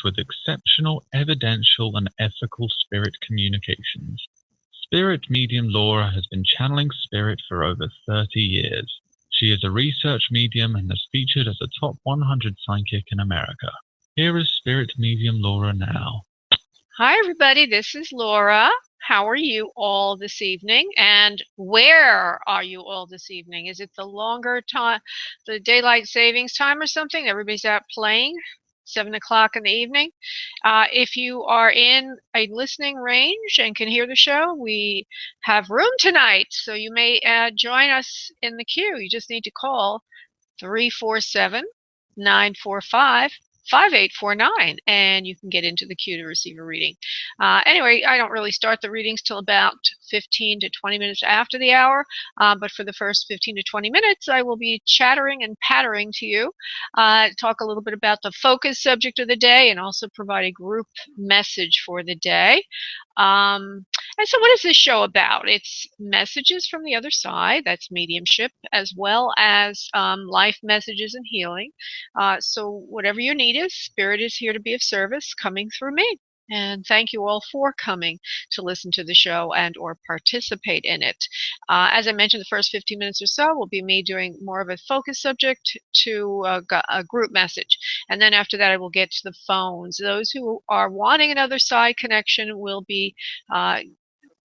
with exceptional, evidential, and ethical spirit communications. Spirit medium Laura has been channeling spirit for over 30 years. She is a research medium and has featured as a top 100 psychic in America. Here is spirit medium Laura now. Hi, everybody. This is Laura. How are you all this evening? And where are you all this evening? Is it the longer time, the daylight savings time or something? Everybody's out playing, 7 o'clock in the evening. If you are in a listening range and can hear the show, we have room tonight. So you may join us in the queue. You just need to call 347-945 5849, and you can get into the queue to receive a reading. Anyway, I don't really start the readings till about 15 to 20 minutes after the hour, but for the first 15 to 20 minutes, I will be chattering and pattering to you, talk a little bit about the focus subject of the day, and also provide a group message for the day. And so what is this show about? It's messages from the other side, that's mediumship, as well as life messages and healing. So whatever your need is, Spirit is here to be of service, coming through me. And thank you all for coming to listen to the show and or participate in it. As I mentioned, the first 15 minutes or so will be me doing more of a focus subject to a group message. And then after that, I will get to the phones. Those who are wanting another side connection will be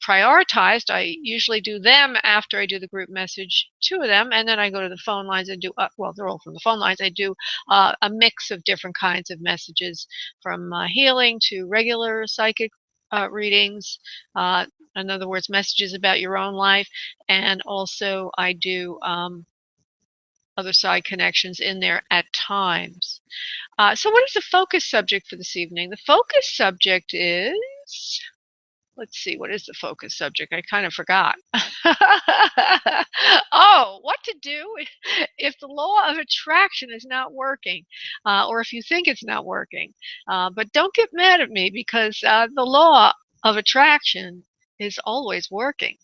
prioritized. I usually do them after I do the group message, 2 of them, and then I go to the phone lines and do, well, they're all from the phone lines. I do a mix of different kinds of messages, from healing to regular psychic readings, in other words, messages about your own life, and also I do other side connections in there at times. So what is the focus subject for this evening? The focus subject is, let's see, what is the focus subject? I kind of forgot. Oh, what to do if the law of attraction is not working, or if you think it's not working. But don't get mad at me, because the law of attraction is always working.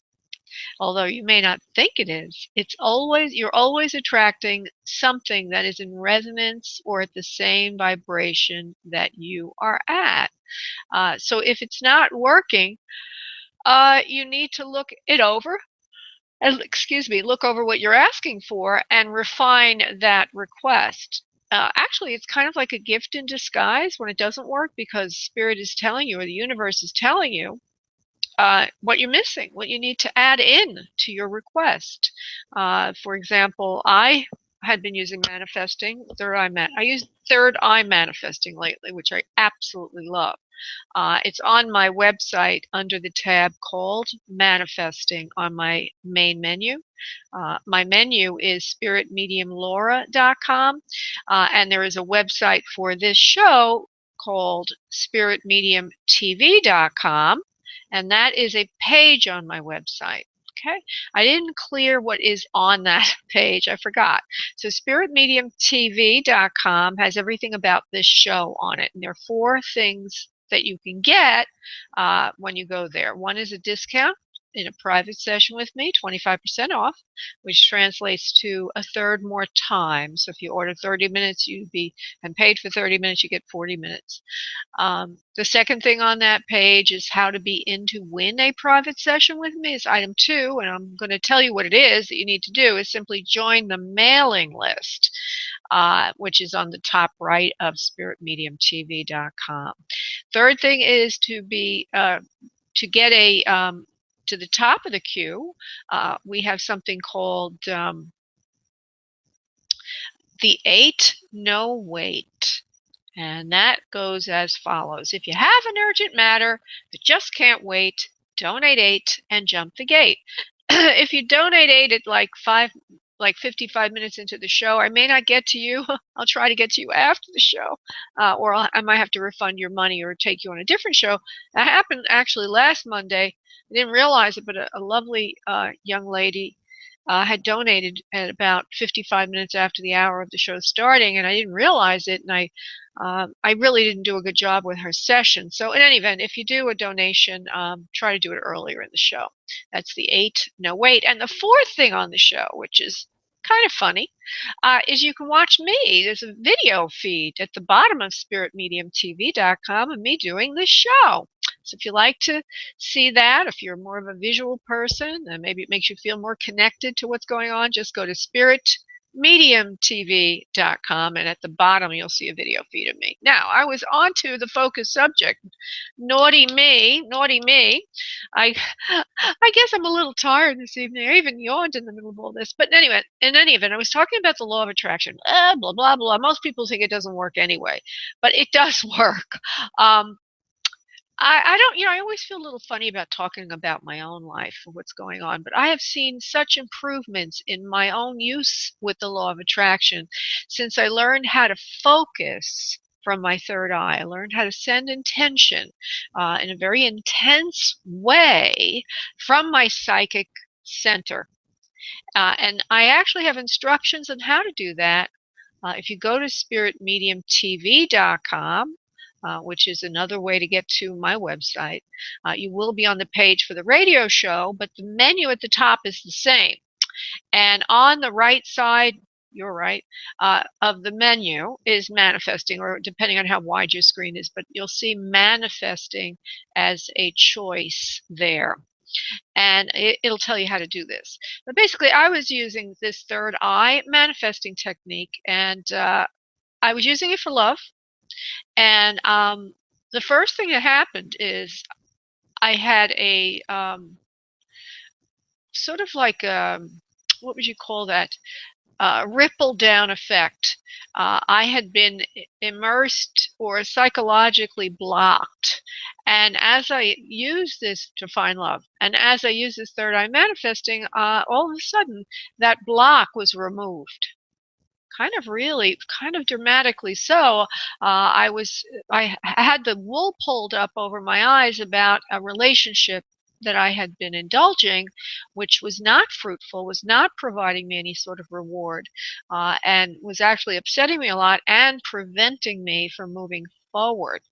Although you may not think it is, you're always attracting something that is in resonance or at the same vibration that you are at. So if it's not working, you need to look it over. Look over what you're asking for and refine that request. Actually, it's kind of like a gift in disguise when it doesn't work, because Spirit is telling you, or the universe is telling you, what you're missing, what you need to add in to your request. For example, I had been using manifesting, I use third eye manifesting lately, which I absolutely love. It's on my website under the tab called Manifesting on my main menu. My menu is spiritmediumlaura.com, and there is a website for this show called spiritmediumtv.com, and that is a page on my website. Okay, I didn't clear what is on that page. I forgot. So spiritmediumtv.com has everything about this show on it, and there are 4 things that you can get when you go there. One is a discount in a private session with me, 25% off, which translates to a third more time. So if you order 30 minutes, and paid for 30 minutes, you get 40 minutes. The second thing on that page is how to be in to win a private session with me. It's item 2, and I'm going to tell you what it is that you need to do is simply join the mailing list, which is on the top right of spiritmediumtv.com. Third thing is to get to the top of the queue. We have something called the 8 No Wait. And that goes as follows. If you have an urgent matter that just can't wait, donate 8 and jump the gate. If you donate 8 at like 55 minutes into the show, I may not get to you. I'll try to get to you after the show, or I might have to refund your money or take you on a different show. That happened actually last Monday. I didn't realize it, but a lovely young lady had donated at about 55 minutes after the hour of the show starting, and I didn't realize it, and I really didn't do a good job with her session. So in any event, if you do a donation, try to do it earlier in the show. That's the 8 No Wait. And the 4th thing on the show, which is kind of funny, is you can watch me. There's a video feed at the bottom of spiritmediumtv.com of me doing this show. So if you like to see that, if you're more of a visual person, and maybe it makes you feel more connected to what's going on, just go to spiritmediumtv.com, and at the bottom you'll see a video feed of me. Now, I was on to the focus subject. Naughty me, naughty me. I I guess I'm a little tired this evening. I even yawned in the middle of all this. But anyway, in any event, I was talking about the law of attraction. Blah, blah, blah. Most people think it doesn't work anyway, but it does work. Um, I don't, I always feel a little funny about talking about my own life and what's going on, but I have seen such improvements in my own use with the law of attraction since I learned how to focus from my third eye. I learned how to send intention in a very intense way from my psychic center. And I actually have instructions on how to do that. If you go to spiritmediumtv.com, which is another way to get to my website, you will be on the page for the radio show, but the menu at the top is the same. And on the right side, you're right, of the menu is manifesting, or depending on how wide your screen is, but you'll see manifesting as a choice there. And it'll tell you how to do this. But basically, I was using this third eye manifesting technique, and I was using it for love. And the first thing that happened is I had a sort of like what would you call that? Ripple down effect. I had been immersed or psychologically blocked. And as I used this to find love, and as I used this third eye manifesting, all of a sudden that block was removed. Kind of dramatically so. I had the wool pulled up over my eyes about a relationship that I had been indulging, which was not fruitful, was not providing me any sort of reward, and was actually upsetting me a lot and preventing me from moving forward.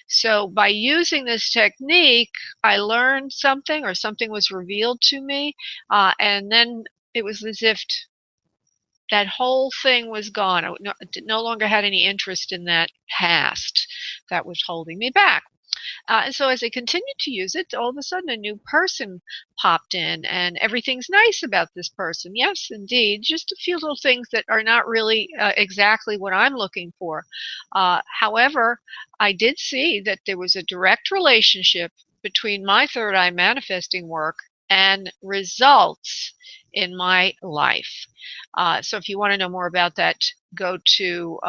So by using this technique, I learned something, or something was revealed to me, and then it was as if that whole thing was gone. I no longer had any interest in that past that was holding me back. And so as I continued to use it, all of a sudden a new person popped in, and everything's nice about this person. Yes, indeed, just a few little things that are not really exactly what I'm looking for. However, I did see that there was a direct relationship between my third eye manifesting work and results in my life. So if you want to know more about that, go to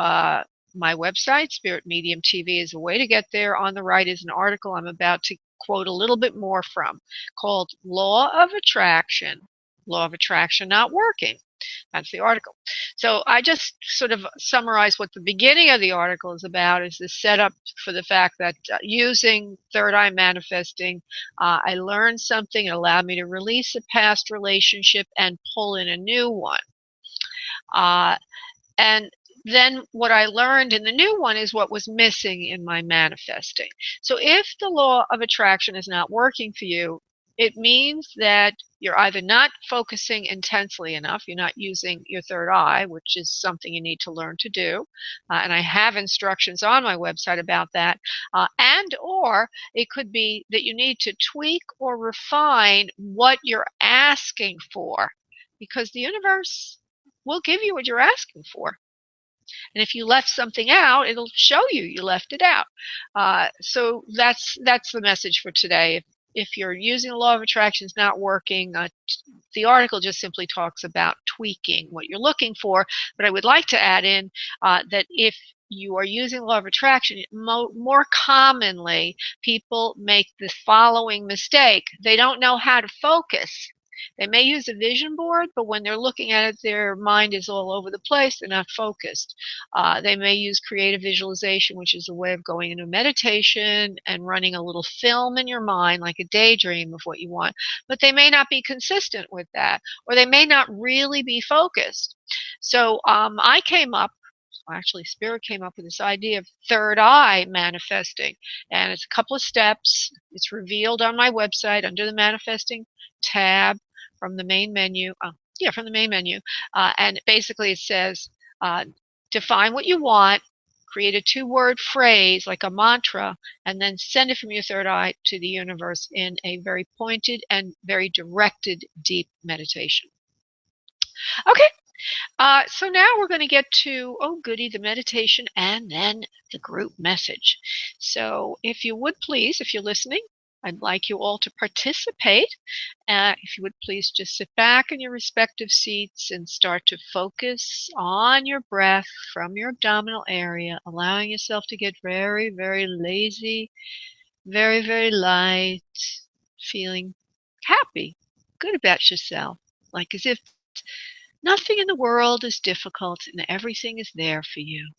my website. Spirit Medium TV is a way to get there. On the right is an article I'm about to quote a little bit more from, called Law of Attraction. Law of Attraction Not Working. That's the article. So I just sort of summarize what the beginning of the article is about, is the setup for the fact that using third eye manifesting, I learned something. It allowed me to release a past relationship and pull in a new one. And then what I learned in the new one is what was missing in my manifesting. So if the law of attraction is not working for you, it means that you're either not focusing intensely enough, you're not using your third eye, which is something you need to learn to do. And I have instructions on my website about that. And or it could be that you need to tweak or refine what you're asking for, because the universe will give you what you're asking for. And if you left something out, it'll show you left it out. So that's the message for today. If you're using the law of attraction is not working, the article just simply talks about tweaking what you're looking for. But I would like to add in that if you are using the law of attraction, more commonly people make the following mistake. They don't know how to focus. They may use a vision board, but when they're looking at it, their mind is all over the place. They're not focused. They may use creative visualization, which is a way of going into meditation and running a little film in your mind, like a daydream of what you want. But they may not be consistent with that, or they may not really be focused. So I came up, actually Spirit came up with this idea of third eye manifesting, and it's a couple of steps. It's revealed on my website under the manifesting tab from the main menu. Yeah, from the main menu. And basically it says, define what you want, create a 2-word phrase like a mantra, and then send it from your third eye to the universe in a very pointed and very directed, deep meditation. Okay, so now we're going to get to, oh goody, the meditation and then the group message. So if you would please, if you're listening, I'd like you all to participate. If you would please just sit back in your respective seats and start to focus on your breath from your abdominal area, allowing yourself to get very, very lazy, very, very light, feeling happy, good about yourself, like as if nothing in the world is difficult and everything is there for you.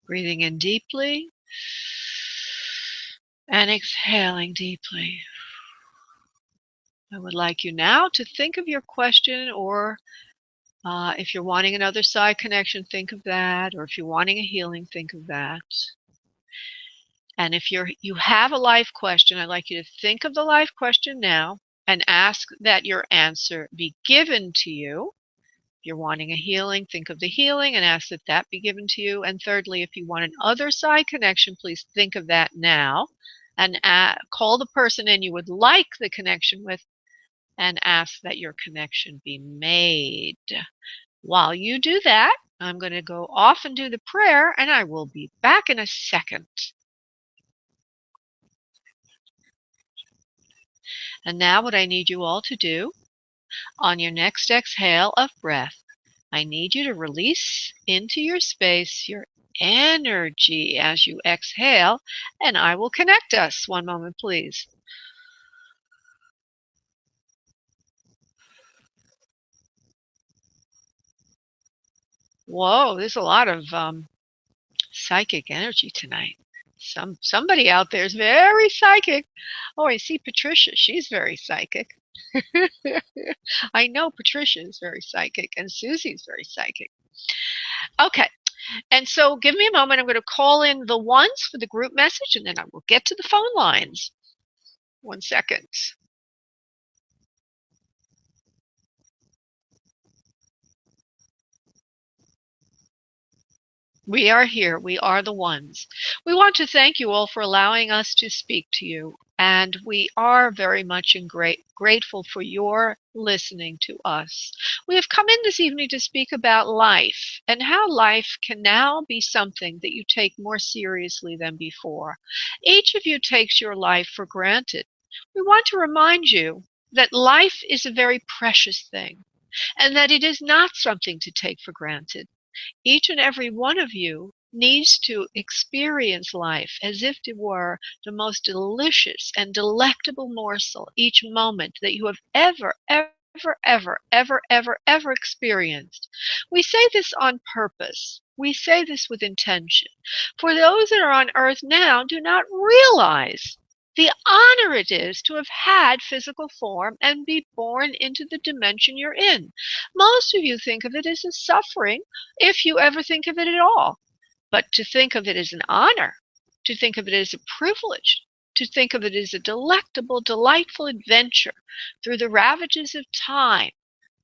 Breathing in deeply and exhaling deeply. I would like you now to think of your question, or if you're wanting another side connection, think of that. Or if you're wanting a healing, think of that. And if you have a life question, I'd like you to think of the life question now and ask that your answer be given to you. If you're wanting a healing, think of the healing and ask that that be given to you. And thirdly, if you want an other side connection, please think of that now and call the person in you would like the connection with and ask that your connection be made. While you do that, I'm going to go off and do the prayer, and I will be back in a second. And now what I need you all to do on your next exhale of breath, I need you to release into your space your energy as you exhale, and I will connect us. One moment, please. Whoa, there's a lot of psychic energy tonight. Somebody out there is very psychic. Oh, I see Patricia. She's very psychic. I know Patricia is very psychic, and Susie's very psychic. Okay, and so give me a moment. I'm going to call in the ones for the group message, and then I will get to the phone lines. 1 second. We are here. We are the ones. We want to thank you all for allowing us to speak to you. And we are very much grateful for your listening to us. We have come in this evening to speak about life and how life can now be something that you take more seriously than before. Each of you takes your life for granted. We want to remind you that life is a very precious thing and that it is not something to take for granted. Each and every one of you needs to experience life as if it were the most delicious and delectable morsel each moment that you have ever experienced. We say this on purpose. We say this with intention. For those that are on earth now do not realize the honor it is to have had physical form and be born into the dimension you're in. Most of you think of it as a suffering, if you ever think of it at all. But to think of it as an honor, to think of it as a privilege, to think of it as a delectable, delightful adventure through the ravages of time,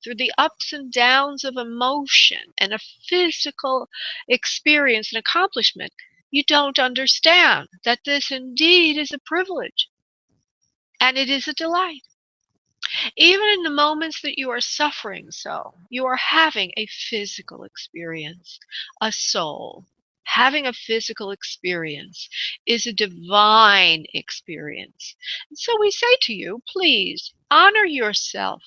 through the ups and downs of emotion and a physical experience and accomplishment, you don't understand that this indeed is a privilege and it is a delight. Even in the moments that you are suffering so, you are having a physical experience, a soul. Having a physical experience is a divine experience. And so we say to you, please honor yourself,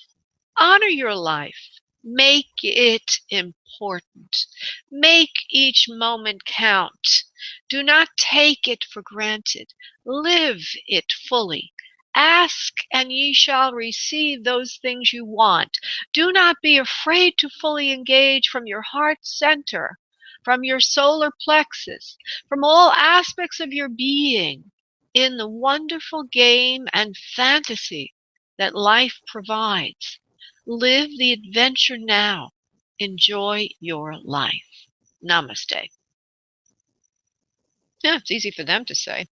honor your life, make it important, make each moment count. Do not take it for granted, live it fully. Ask, and ye shall receive those things you want. Do not be afraid to fully engage from your heart center, from your solar plexus, from all aspects of your being in the wonderful game and fantasy that life provides. Live the adventure now. Enjoy your life. Namaste. Yeah, it's easy for them to say.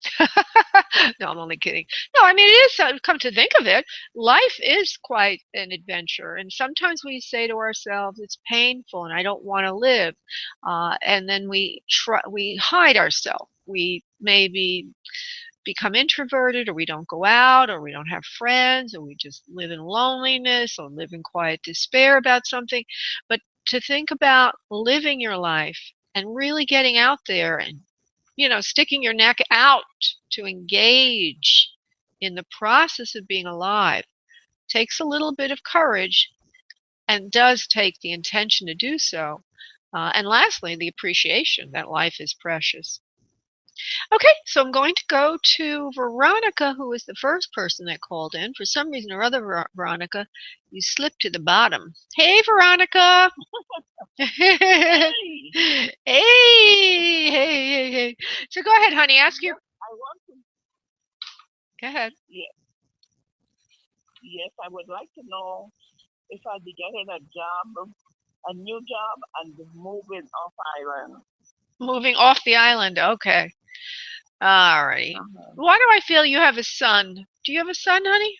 No, I'm only kidding. No, I mean, it is, come to think of it, life is quite an adventure. And sometimes we say to ourselves, it's painful and I don't want to live. And then we hide ourselves. We maybe become introverted, or we don't go out, or we don't have friends, or we just live in loneliness or live in quiet despair about something. But to think about living your life and really getting out there and sticking your neck out to engage in the process of being alive takes a little bit of courage and does take the intention to do so. And lastly, the appreciation that life is precious. Okay, so I'm going to go to Veronica, who was the first person that called in. For some reason or other, Veronica, you slipped to the bottom. Hey, Veronica. Hey. Hey. So go ahead, honey. Ask your. I want to. Go ahead. Yes, I would like to know if I'd be getting a new job, and moving off island. Moving off the island. Okay. All right. Why do I feel you have a son? Do you have a son, honey?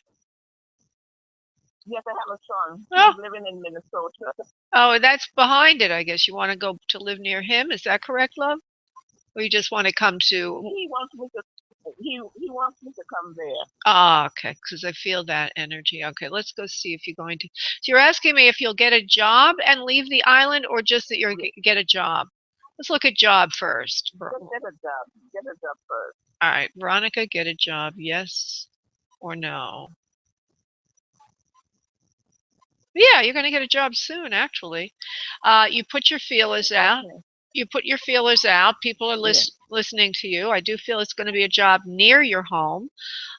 Yes, I have a son. Oh. He's living in Minnesota. Oh, that's behind it, I guess. You want to go to live near him? Is that correct, love? Or you just want to come to? He wants me to. He wants me to come there. Ah, okay. Because I feel that energy. Okay, let's go see if you're going to. So you're asking me if you'll get a job and leave the island, or just that you're get a job. Let's look at job first. Get a job. Get a job first. All right, Veronica, get a job. Yes or no? Yeah, you're going to get a job soon, actually. You put your feelers out. Okay. You put your feelers out. People are listening to you. I do feel it's going to be a job near your home.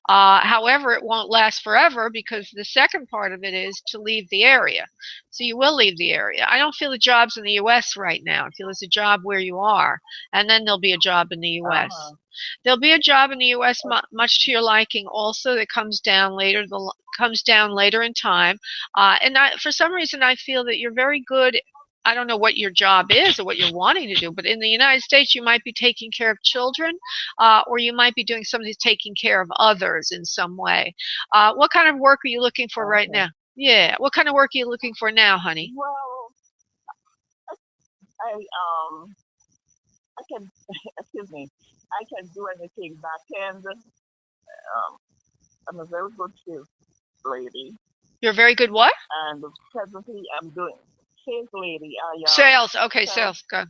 However, it won't last forever, because the second part of it is to leave the area. So you will leave the area. I don't feel the job's in the U.S. right now. I feel it's a job where you are, and then there'll be a job in the U.S. There'll be a job in the U.S. Much to your liking also, that comes down later. Comes down later in time. And for some reason, I feel that you're very good. I don't know what your job is or what you're wanting to do, but in the United States, you might be taking care of children, or you might be doing something taking care of others in some way. What kind of work are you looking for right now? Yeah. What kind of work are you looking for now, honey? Well, I can. Excuse me. I can do anything back end. I'm a very good sales lady. You're a very good what? And presently, I'm doing sales lady. Sales. Okay, sales. Good.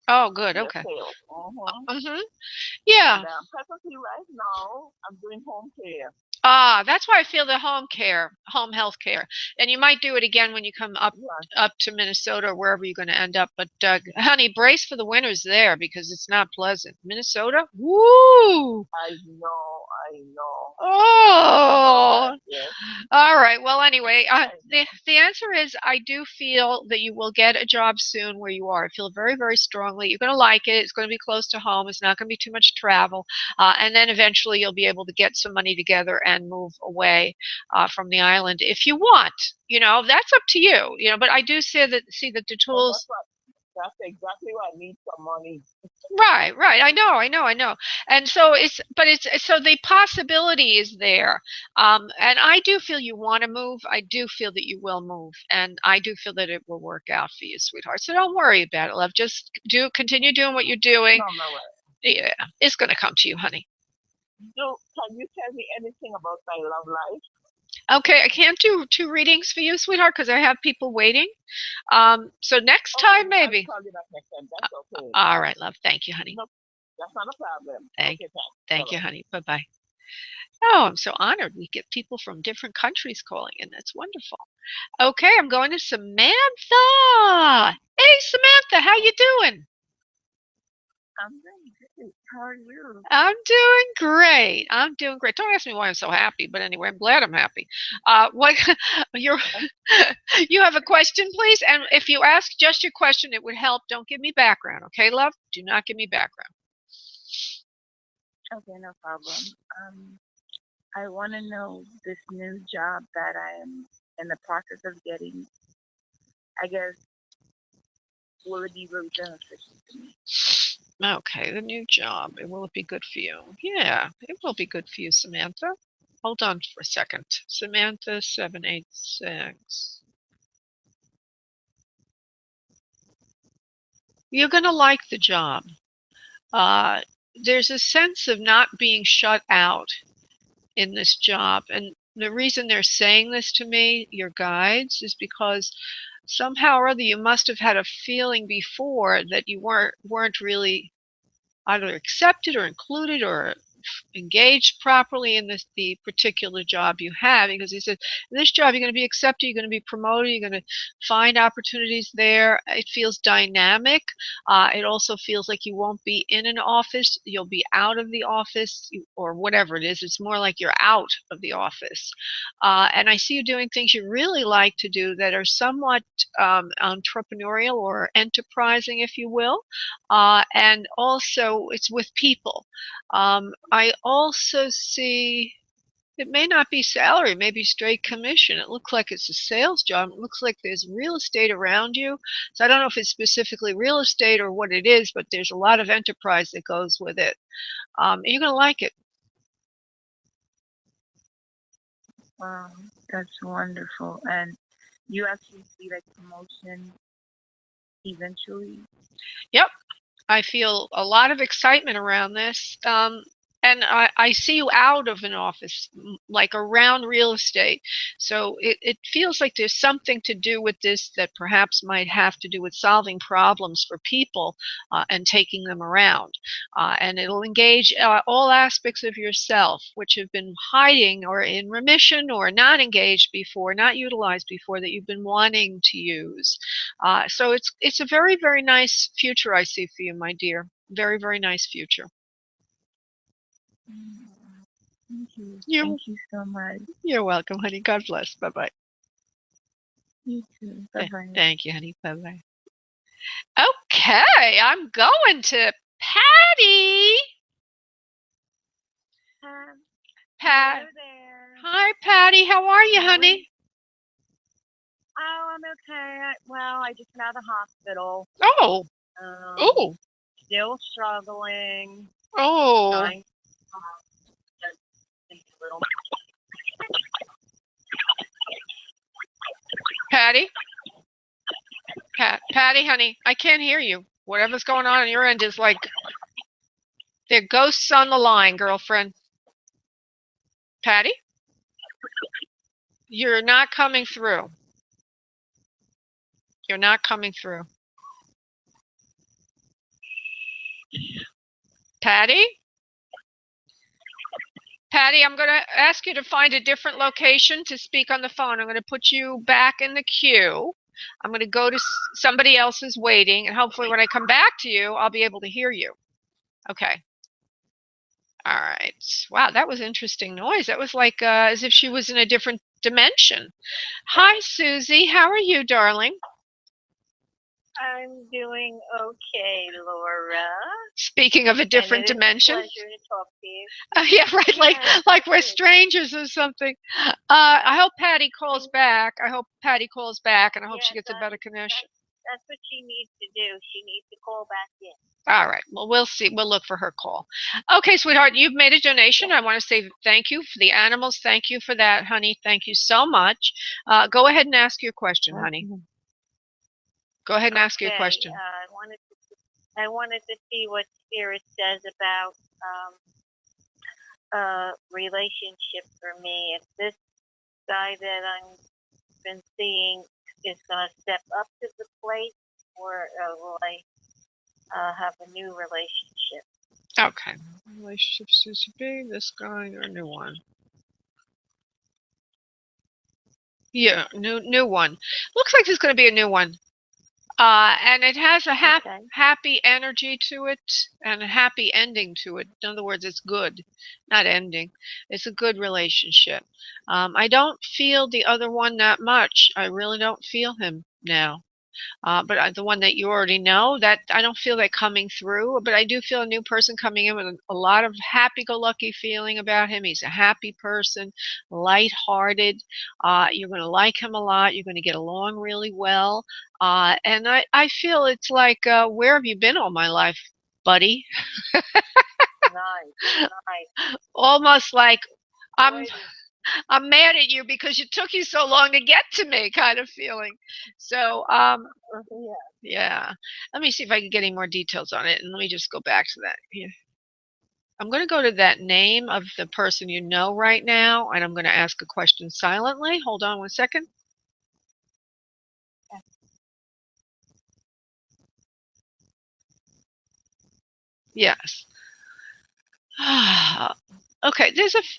Oh, good. Yes, Okay. Sales. Yeah. And, presently, right now, I'm doing home care. That's why I feel the home health care. And you might do it again when you come up to Minnesota or wherever you're going to end up. But honey, brace for the winters there, because it's not pleasant. Minnesota? Woo! I know. Oh! Yes. All right. Well, anyway, the answer is I do feel that you will get a job soon where you are. I feel very, very strongly. You're going to like it. It's going to be close to home. It's not going to be too much travel. And then eventually you'll be able to get some money together and move away from the island if you want. That's up to you. But I do see that the tools. That's exactly what I need, some money. Right. I know. And so so the possibility is there. And I do feel you want to move. I do feel that you will move. And I do feel that it will work out for you, sweetheart. So don't worry about it, love. Just continue doing what you're doing. No way. Yeah, it's going to come to you, honey. Can you tell me anything about my love life? Okay, I can't do 2 readings for you, sweetheart, because I have people waiting. So next time, maybe. I'll call you back next time. That's okay. All right, love. Thank you, honey. No, that's not a problem. Thank you, honey. Bye-bye. Oh, I'm so honored. We get people from different countries calling in. That's wonderful. Okay, I'm going to Samantha. Hey, Samantha, how you doing? I'm doing great. How are you? I'm doing great. Don't ask me why I'm so happy, but anyway, I'm glad I'm happy. What you have a question, please? And if you ask just your question, it would help. Don't give me background, okay, love? Do not give me background. Okay, no problem. I want to know this new job that I am in the process of getting. I guess, will it be really beneficial to me? Okay, the new job. Will it be good for you? Yeah, it will be good for you, Samantha. Hold on for a second. Samantha 786. You're going to like the job. There's a sense of not being shut out in this job. And the reason they're saying this to me, your guides, is because somehow or other you must have had a feeling before that you weren't really either accepted or included or engaged properly in the particular job you have, because he said in this job you're going to be accepted, you're going to be promoted, you're going to find opportunities there. It feels dynamic. It also feels like you won't be in an office, you'll be out of the office, or whatever it is. It's more like you're out of the office. And I see you doing things you really like to do that are somewhat entrepreneurial or enterprising, if you will. And also it's with people. I also see it may not be salary, it may be straight commission. It looks like it's a sales job. It looks like there's real estate around you. So I don't know if it's specifically real estate or what it is, but there's a lot of enterprise that goes with it. You're going to like it. Wow, that's wonderful. And you actually see like promotion eventually? Yep. I feel a lot of excitement around this. And I see you out of an office, like around real estate. So it feels like there's something to do with this that perhaps might have to do with solving problems for people and taking them around. And it'll engage all aspects of yourself, which have been hiding or in remission or not engaged before, not utilized before, that you've been wanting to use. So it's a very, very nice future I see for you, my dear. Very, very nice future. Thank you. You're, Thank you so much. You're welcome, honey. God bless. Bye-bye. You too. Bye-bye. Thank you, honey. Bye-bye. Okay, I'm going to Patty. Hello there. Hi, Patty. How are you, honey? Oh, I'm okay. Well, I just got out of the hospital. Oh. Oh. Still struggling. Oh. Trying just a little. Patty? Patty, honey, I can't hear you. Whatever's going on your end is like there are ghosts on the line, girlfriend. Patty? You're not coming through. You're not coming through. Patty? Patty, I'm going to ask you to find a different location to speak on the phone. I'm going to put you back in the queue. I'm going to go to somebody else's waiting, and hopefully when I come back to you, I'll be able to hear you. Okay. All right. Wow, that was interesting noise. That was like as if she was in a different dimension. Hi, Susie. How are you, darling? I'm doing okay, Laura. Speaking of a different dimension. It's a pleasure to talk to you. Yeah, right. Like we're strangers or something. I hope Patty calls back. And I hope she gets a better connection. That's what she needs to do. She needs to call back in. All right. Well, we'll see. We'll look for her call. Okay, sweetheart, you've made a donation. I want to say thank you for the animals. Thank you for that, honey. Thank you so much. Go ahead and ask your question, honey. Go ahead and ask your question. I wanted to see what Spirit says about relationship for me. If this guy that I've been seeing is going to step up to the plate, or will I have a new relationship? Okay. Relationships to be this guy or a new one? Yeah, new one. Looks like it's going to be a new one. And it has a happy energy to it and a happy ending to it. In other words, it's good, not ending. It's a good relationship. I don't feel the other one that much. I really don't feel him now. But the one that you already know, that I don't feel that coming through, but I do feel a new person coming in with a lot of happy-go-lucky feeling about him. He's a happy person, lighthearted. You're going to like him a lot. You're going to get along really well. And I feel it's like, where have you been all my life? buddy. Nice. Almost like I'm Boy, I'm mad at you because it took you so long to get to me kind of feeling. So, yeah. yeah. Let me see if I can get any more details on it, and let me just go back to that. Yeah. I'm going to go to that name of the person you know right now, and I'm going to ask a question silently. Hold on one second. Yes. Okay,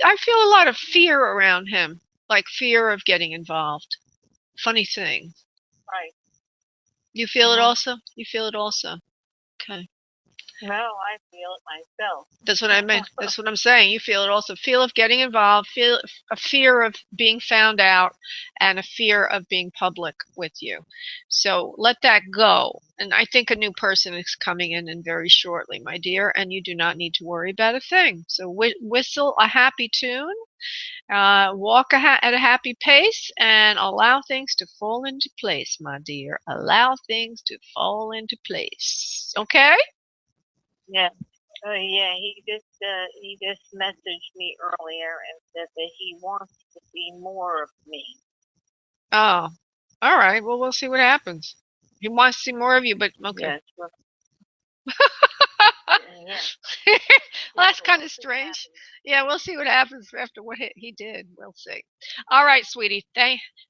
I feel a lot of fear around him, like fear of getting involved. Funny thing. Right. You feel it also? You feel it also. Okay. No, I feel it myself. That's what I meant. That's what I'm saying. You feel it also. Feel of getting involved, feel a fear of being found out, and a fear of being public with you. So let that go. And I think a new person is coming in very shortly, my dear, and you do not need to worry about a thing. So whistle a happy tune, walk at a happy pace, and allow things to fall into place, my dear. Allow things to fall into place. Okay? Yeah. Oh yeah, he just messaged me earlier and said that he wants to see more of me. Oh, all right. Well, we'll see what happens. He wants to see more of you, but okay. Yes. Well, yeah. Well, that's So kind we'll of see what strange. happens. Yeah, we'll see what happens after what he did. We'll see. All right, sweetie.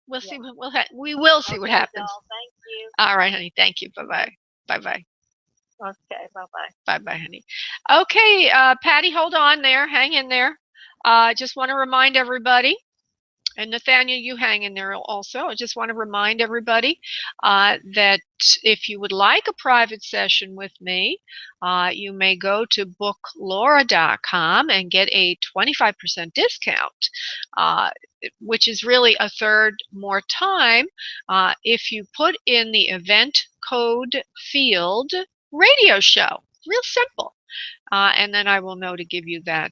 We'll see. Yeah. We will see what Okay, happens. doll. Thank you. All right, honey. Thank you. Bye bye. Bye bye. Okay. Bye bye. Bye bye, honey. Okay, Patty, hold on there. Hang in there. Just want to remind everybody. And Nathaniel, you hang in there also. I just want to remind everybody that if you would like a private session with me, you may go to booklaura.com and get a 25% discount, which is really a third more time if you put in the event code field radio show. Real simple. And then I will know to give you that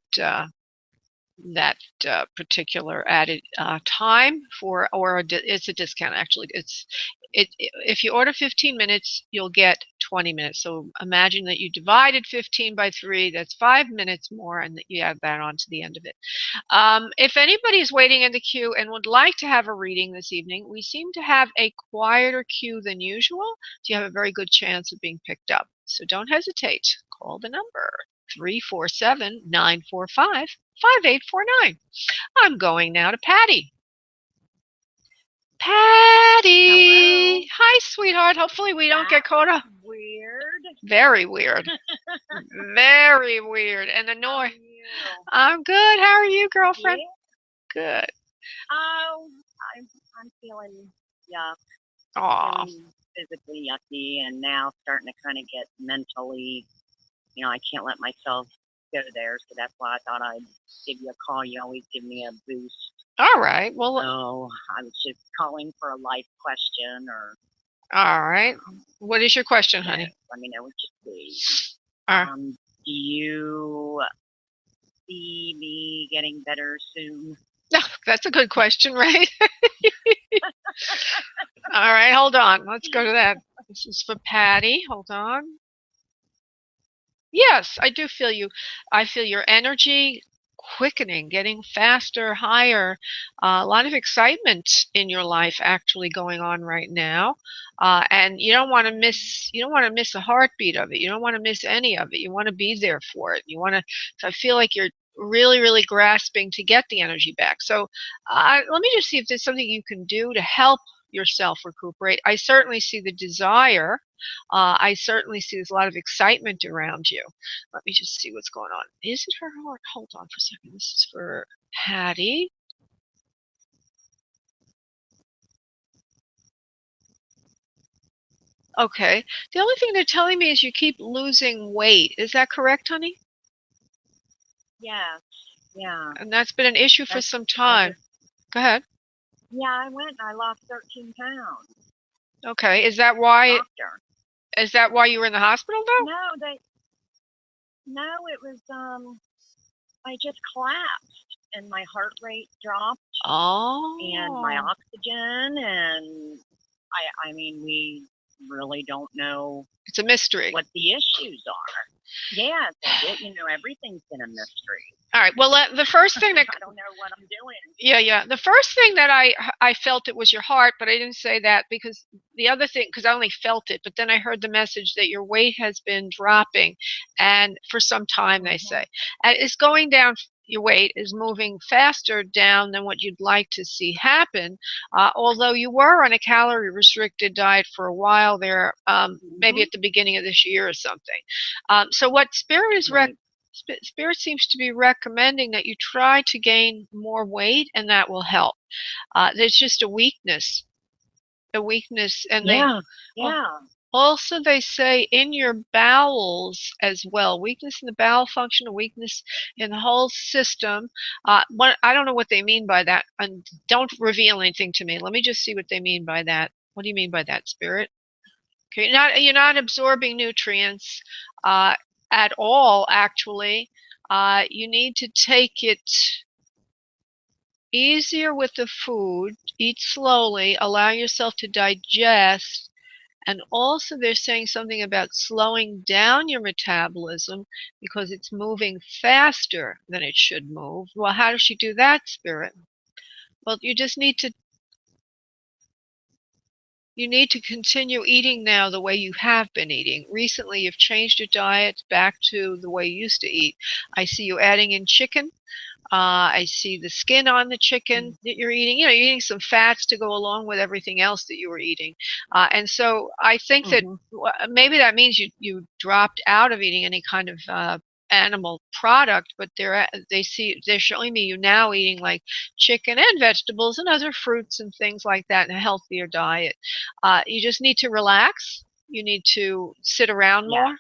particular added time for, it's a discount actually. If you order 15 minutes, you'll get 20 minutes. So imagine that you divided 15 by 3, that's 5 minutes more, and that you add that on to the end of it. If anybody is waiting in the queue and would like to have a reading this evening, we seem to have a quieter queue than usual, so you have a very good chance of being picked up. So don't hesitate. Call the number 347-945-5849. I'm going now to Patty. Patty! Hello. Hi, sweetheart. Hopefully we don't get caught up. Weird. Very weird. Very weird. And the How are noise. you? I'm good. How are you, girlfriend? Yeah. Good. Oh, I'm feeling yuck. Aw. Feeling physically yucky, and now starting to kind of get mentally. I can't let myself go there, so that's why I thought I'd give you a call. You always give me a boost. All right. Well, So I was just calling for a life question, or all right. What is your question, honey? let me know what you see. All right. Do you see me getting better soon? That's a good question, right? All right, hold on. Let's go to that. This is for Patty. Hold on. Yes, I do feel you. I feel your energy quickening, getting faster, higher. A lot of excitement in your life actually going on right now, and you don't want to miss. You don't want to miss a heartbeat of it. You don't want to miss any of it. You want to be there for it. You want to. So I feel like you're really, really grasping to get the energy back. So let me just see if there's something you can do to help yourself recuperate. I certainly see the desire. I certainly see there's a lot of excitement around you. Let me just see what's going on. Is it her heart? Hold on for a second. This is for Patty. Okay. The only thing they're telling me is you keep losing weight. Is that correct, honey? Yeah. And that's been an issue for some time. Go ahead. Yeah, I went and I lost 13 pounds. Okay. Is that why? Doctor. Is that why you were in the hospital, though? No, it was I just collapsed and my heart rate dropped. Oh. And my oxygen, and I mean, we really don't know. It's a mystery. What the issues are. Yeah, everything's been a mystery. All right. Well, the first thing that I don't know what I'm doing. Yeah. The first thing that I felt it was your heart, but I didn't say that because the other thing, because I only felt it, but then I heard the message that your weight has been dropping, and for some time they say, and it's going down. Your weight is moving faster down than what you'd like to see happen. Although you were on a calorie restricted diet for a while there, maybe at the beginning of this year or something. So what Spirit is Spirit seems to be recommending that you try to gain more weight, and that will help. There's just a weakness, and also they say in your bowels as well, weakness in the bowel function, a weakness in the whole system. I don't know what they mean by that, and don't reveal anything to me. Let me just see what they mean by that. What do you mean by that, Spirit? Okay, you're not absorbing nutrients at all, actually. You need to take it easier with the food, eat slowly, allow yourself to digest, and also they're saying something about slowing down your metabolism because it's moving faster than it should move. Well, how does she do that, Spirit? Well, you just need to continue eating now the way you have been eating. Recently, you've changed your diet back to the way you used to eat. I see you adding in chicken. I see the skin on the chicken that you're eating. You're eating some fats to go along with everything else that you were eating. And so I think that maybe that means you dropped out of eating any kind of animal product, but they're showing me you now eating like chicken and vegetables and other fruits and things like that in a healthier diet. You just need to relax. You need to sit around more.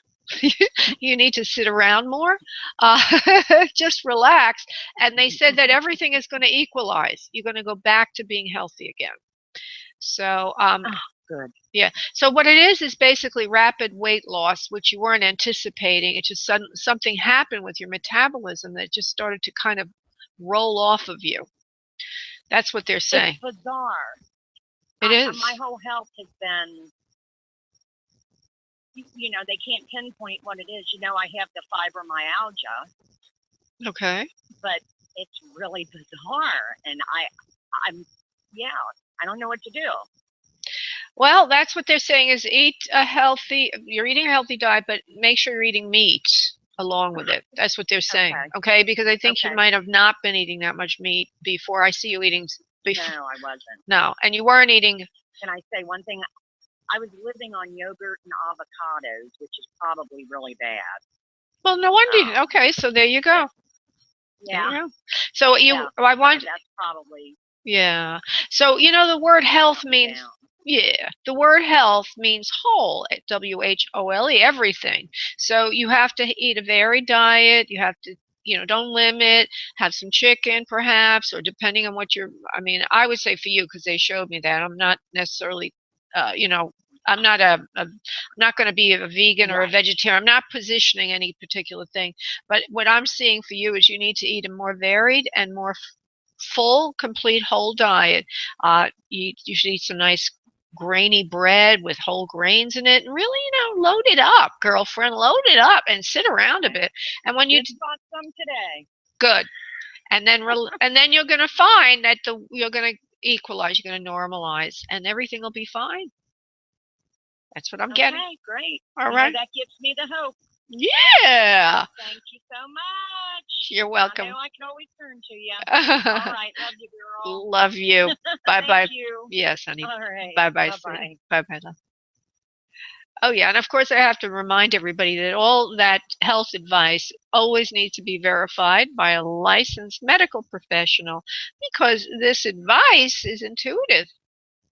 You need to sit around more. Just relax. And they said that everything is going to equalize. You're going to go back to being healthy again. So, good. Yeah. So what it is basically rapid weight loss, which you weren't anticipating. It just something happened with your metabolism that just started to kind of roll off of you. That's what they're saying. It's bizarre. It is. My whole health has been, they can't pinpoint what it is. I have the fibromyalgia. Okay. But it's really bizarre, and I don't know what to do. Well, that's what they're saying is you're eating a healthy diet, but make sure you're eating meat along with it. That's what they're saying. Okay? Because I think you might have not been eating that much meat before. I see you eating before. No, I wasn't. No, and you weren't eating. Can I say one thing? I was living on yogurt and avocados, which is probably really bad. Well, no wonder. Okay, so there you go. Yeah. There you go. So that's probably. Yeah. So the word health means. Down. Yeah, the word health means whole, WHOLE, everything. So you have to eat a varied diet. You have to, don't limit, have some chicken perhaps, or depending on what I would say for you, because they showed me that. I'm not necessarily, I'm not going to be a vegan or a vegetarian. I'm not positioning any particular thing. But what I'm seeing for you is you need to eat a more varied and more full, complete, whole diet. You should eat some nice grainy bread with whole grains in it, and really, load it up, girlfriend. Load it up and sit around a bit. And when you bought some today, good, and then you're going to find that you're going to equalize, you're going to normalize, and everything will be fine. That's what I'm getting. Okay, great. All right. That gives me the hope. Yeah. Thank you so much. You're welcome. I know I can always turn to you. All right. Love you, girl. Love you. Bye-bye. Thank you. Yes, honey. All right. Bye-bye, sweetie. Bye-bye, love. Oh, yeah, and of course I have to remind everybody that all that health advice always needs to be verified by a licensed medical professional, because this advice is intuitive.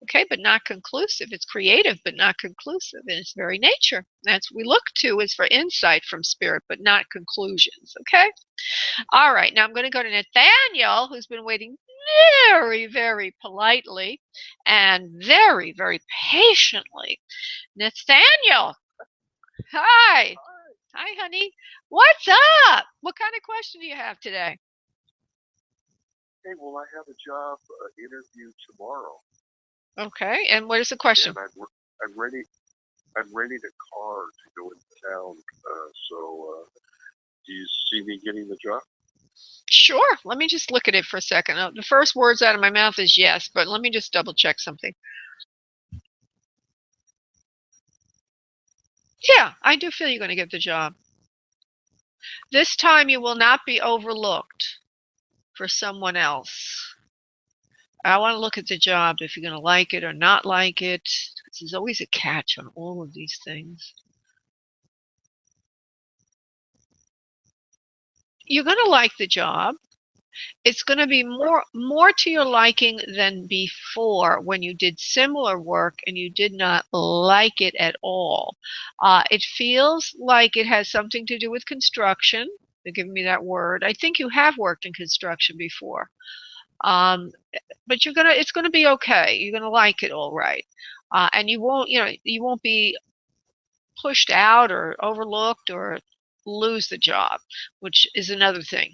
Okay, but not conclusive. It's creative, but not conclusive in its very nature. That's what we look to is for insight from spirit, but not conclusions. Okay? All right, now I'm going to go to Nathaniel, who's been waiting very, very politely and very, very patiently. Nathaniel, hi. Hi, honey. What's up? What kind of question do you have today? Hey, well, I have a job interview tomorrow. Okay, and what is the question? And I'm ready. I'm renting a car to go into town. So do you see me getting the job? Sure. Let me just look at it for a second. The first words out of my mouth is yes, but let me just double check something. Yeah, I do feel you're going to get the job. This time you will not be overlooked for someone else. I want to look at the job if you're going to like it or not like it. There's always a catch on all of these things. You're going to like the job. It's going to be more to your liking than before when you did similar work and you did not like it at all. It feels like it has something to do with construction. They're giving me that word. I think you have worked in construction before. But it's gonna be okay. You're gonna like it all right, and you won't be pushed out or overlooked or lose the job, which is another thing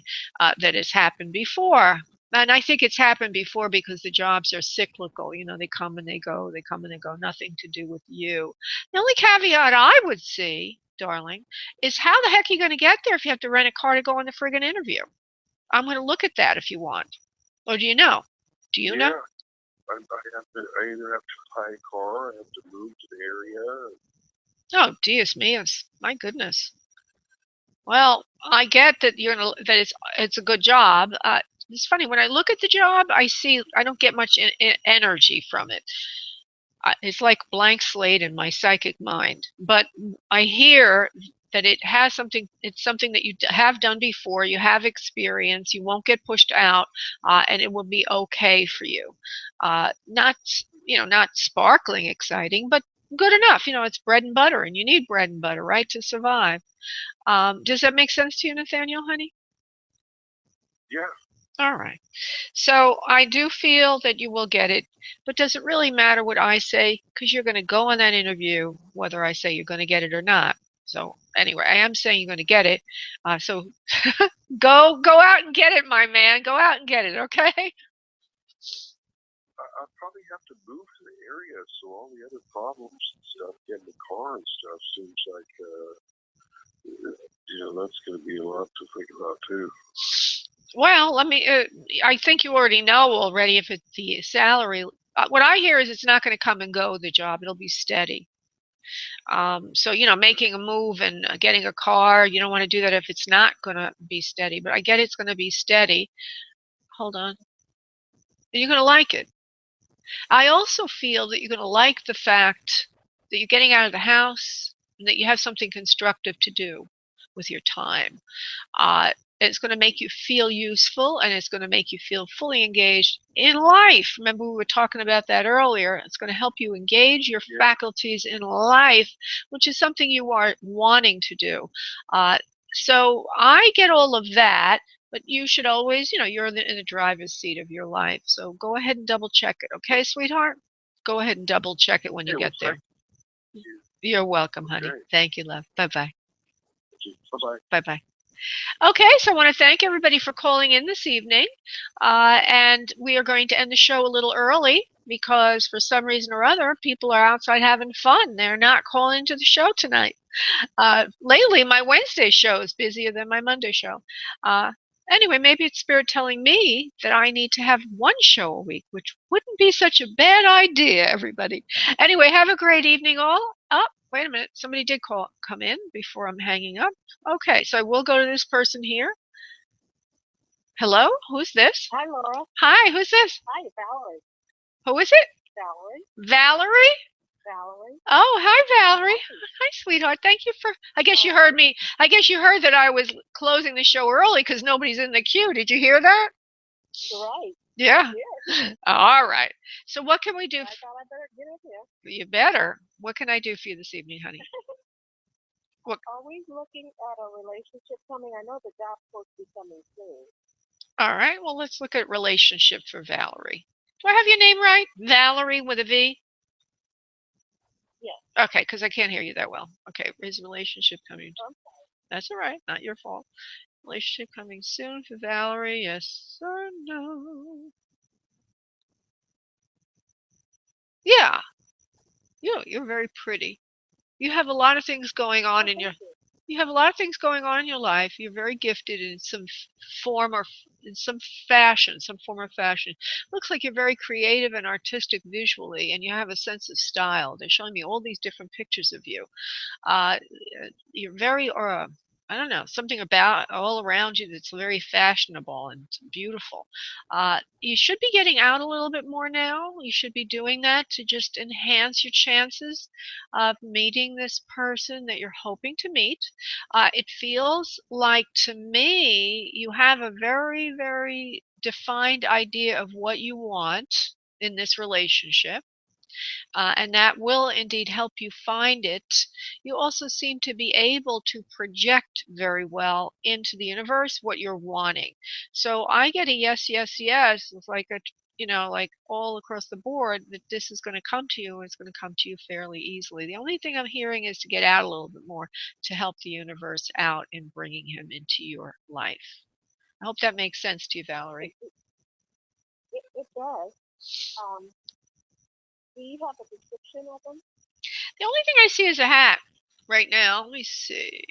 that has happened before. And I think it's happened before because the jobs are cyclical. They come and they go, they come and they go, nothing to do with you. The only caveat I would see, darling, is how the heck are you going to get there if you have to rent a car to go on the friggin' interview? I'm going to look at that if you want. Or do you know? Do you know? I either have to buy a car, I have to move to the area. Oh, Dios míos, my goodness. Well, I get that it's a good job. It's funny when I look at the job, I don't get much energy from it. It's like blank slate in my psychic mind. But I hear that it's something that you have done before, you have experience, you won't get pushed out, and it will be okay for you. Not sparkling exciting, but good enough. It's bread and butter, and you need bread and butter, right, to survive. Does that make sense to you, Nathaniel, honey? Yeah. All right. So I do feel that you will get it, but does it really matter what I say? Because you're going to go on that interview, whether I say you're going to get it or not. So anyway, I am saying you're going to get it. So go out and get it, my man. Go out and get it, okay? I'll probably have to move to the area, so all the other problems and stuff, getting the car and stuff, seems like that's going to be a lot to think about too. Well, I think you already know already if it's the salary. What I hear is it's not going to come and go, the job. It'll be steady. So, making a move and getting a car, you don't want to do that if it's not going to be steady. But I get it's going to be steady. Hold on. You're going to like it. I also feel that you're going to like the fact that you're getting out of the house and that you have something constructive to do with your time. It's going to make you feel useful, and it's going to make you feel fully engaged in life. Remember, we were talking about that earlier. It's going to help you engage your faculties in life, which is something you are wanting to do. So I get all of that, but you should always, you're in the driver's seat of your life. So go ahead and double check it, okay, sweetheart? Go ahead and double check it when you get there. You're welcome, honey. Thank you, love. Bye-bye. Bye-bye. Bye-bye. Okay, so I want to thank everybody for calling in this evening. And we are going to end the show a little early because for some reason or other, people are outside having fun. They're not calling into the show tonight. Lately, my Wednesday show is busier than my Monday show. Anyway, maybe it's Spirit telling me that I need to have one show a week, which wouldn't be such a bad idea, everybody. Anyway, have a great evening all. Oh, wait a minute. Somebody did come in before I'm hanging up. Okay, so I will go to this person here. Hello? Who's this? Hi, Laura. Hi, who's this? Hi, Valerie. Who is it? Valerie. Valerie? Valerie. Oh, hi, Valerie. Hi, sweetheart. Thank you for. I guess you heard me. I guess you heard that I was closing the show early because nobody's in the queue. Did you hear that? Right. Yeah. All right. So what can we do? I thought I better get in here. You better. What can I do for you this evening, honey? What? Are we looking at a relationship coming? I know the job's supposed to be coming soon. All right. Well, let's look at relationship for Valerie. Do I have your name right? Valerie with a V? Yes. Okay, because I can't hear you that well. Okay, is relationship coming? That's all right. Not your fault. Relationship coming soon for Valerie? Yes or no? Yeah. You're very pretty. You have a lot of things going on in Thank your you. you have a lot of things going on in your life. You're very gifted in some form or in some fashion, some form or fashion. Looks like you're very creative and artistic visually, and you have a sense of style. They're showing me all these different pictures of you. Uh, you're very, or I don't know, something about all around you that's very fashionable and beautiful. You should be getting out a little bit more now. You should be doing that to just enhance your chances of meeting this person that you're hoping to meet. It feels like to me you have a very, very defined idea of what you want in this relationship, and that will indeed help you find it. You also seem to be able to project very well into the universe what you're wanting. So I get a yes, yes, yes. It's like a, like all across the board that this is going to come to you, and it's going to come to you fairly easily. The only thing I'm hearing is to get out a little bit more to help the universe out in bringing him into your life. I hope that makes sense to you, Valerie. It does. Do you have a description of them? The only thing I see is a hat right now. Let me see.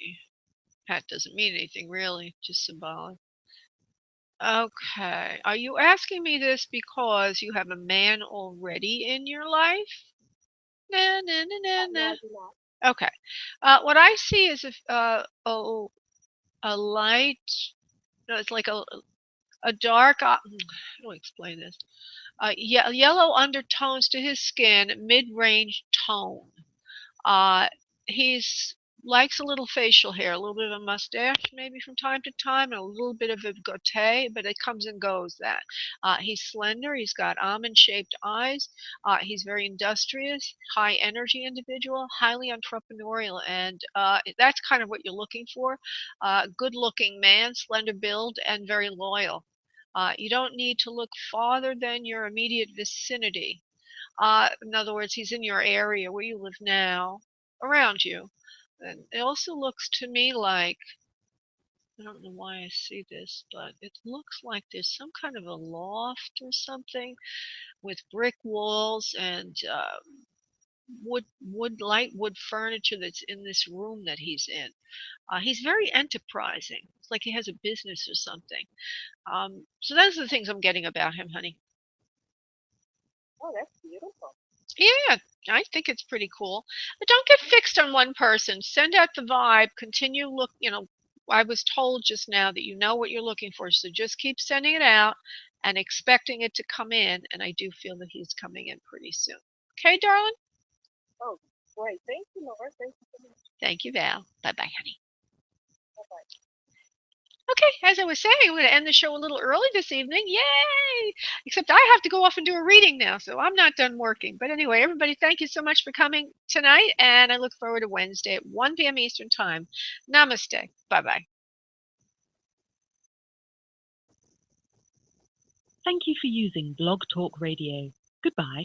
Hat doesn't mean anything really, just symbolic. Okay. Are you asking me this because you have a man already in your life? Nah, nah, nah, nah, No, nah. I do not. Okay. What I see is a light. No, it's like a dark. How do I explain this? Yellow undertones to his skin, mid-range tone. Uh, he's likes a little facial hair, a little bit of a mustache maybe from time to time, and a little bit of a goatee, but it comes and goes that. He's slender, he's got almond-shaped eyes, he's very industrious, high energy individual, highly entrepreneurial, and that's kind of what you're looking for. Good looking man, slender build, and very loyal. You don't need to look farther than your immediate vicinity. In other words, he's in your area where you live now, around you. And it also looks to me like, I don't know why I see this, but it looks like there's some kind of a loft or something with brick walls and light wood furniture that's in this room that he's in. He's very enterprising. It's like he has a business or something. So those are the things I'm getting about him, honey. Oh, that's beautiful. Yeah, I think it's pretty cool. But don't get fixed on one person. Send out the vibe. Continue look, I was told just now that you know what you're looking for, so just keep sending it out and expecting it to come in, and I do feel that he's coming in pretty soon. Okay, darling? Oh, great. Thank you, Laura. Thank you so much. Thank you, Val. Bye-bye, honey. Bye-bye. Okay, as I was saying, I'm going to end the show a little early this evening. Yay! Except I have to go off and do a reading now, so I'm not done working. But anyway, everybody, thank you so much for coming tonight, and I look forward to Wednesday at 1 p.m. Eastern Time. Namaste. Bye-bye. Thank you for using Blog Talk Radio. Goodbye.